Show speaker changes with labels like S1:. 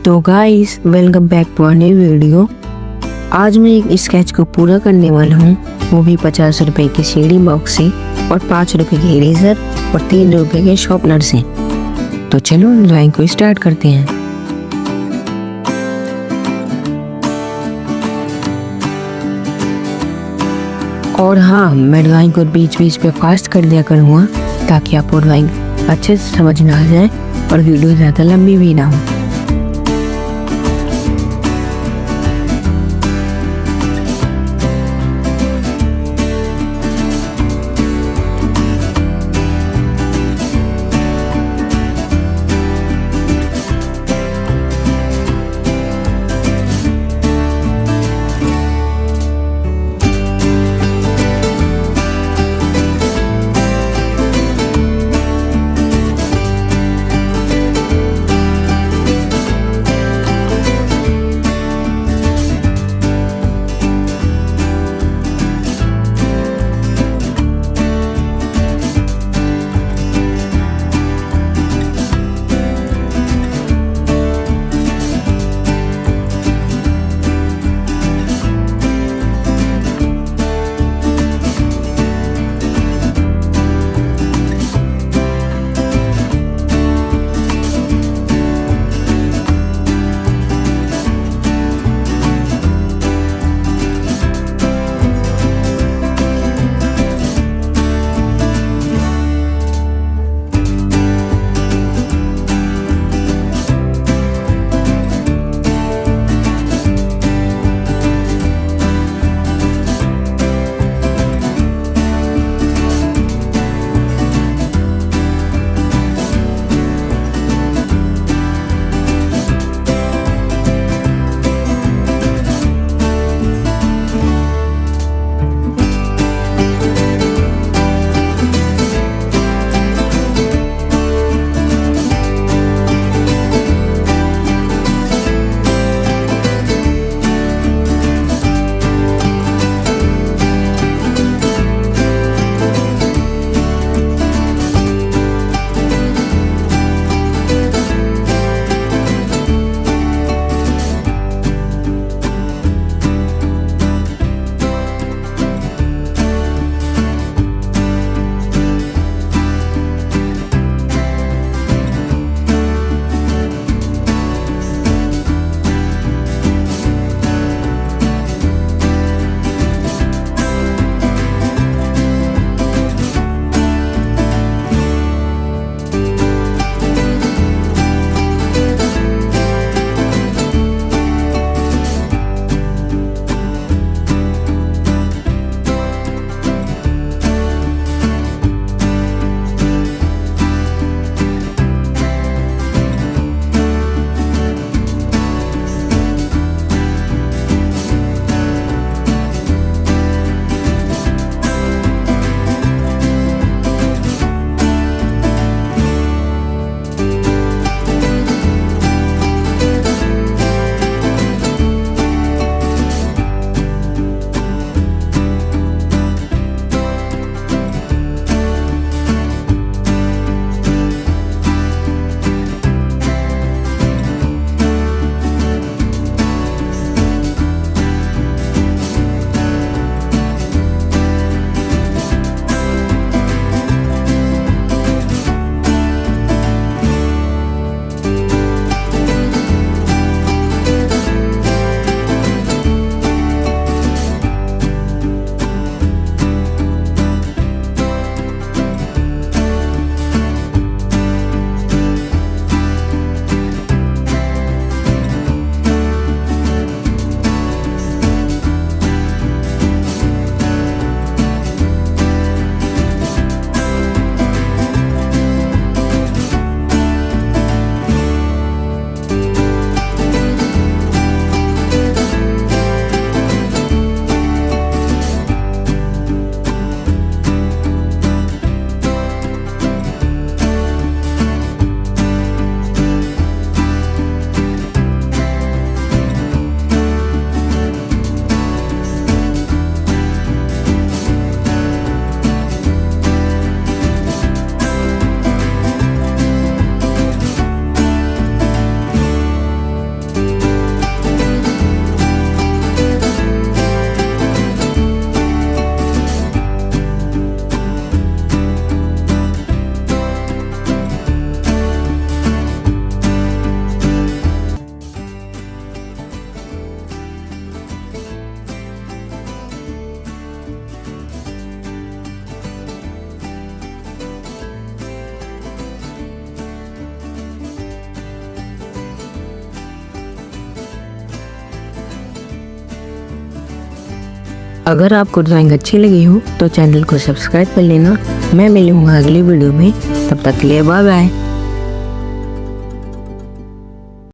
S1: तो guys welcome back to a new video. आज मैं एक स्केच को पूरा करने वाला हूँ, वो भी 50 रुपए के सीडी बॉक्स से और 5 रुपए के इरेजर और 3 रुपए के शॉर्पनर से। तो चलो ड्राइंग को स्टार्ट करते हैं। और हाँ, मैं ड्राइंग को बीच बीच पे फास्ट कर दिया करूँगा ताकि आपको ड्राइंग अच्छे से समझ में आ जाए और वीडियो ज़्यादा लंबी भी ना हो। अगर आपको ड्राइंग अच्छी लगी हो तो चैनल को सब्सक्राइब कर लेना। मैं मिलूंगा अगली वीडियो में, तब तक के लिए बाय बाय।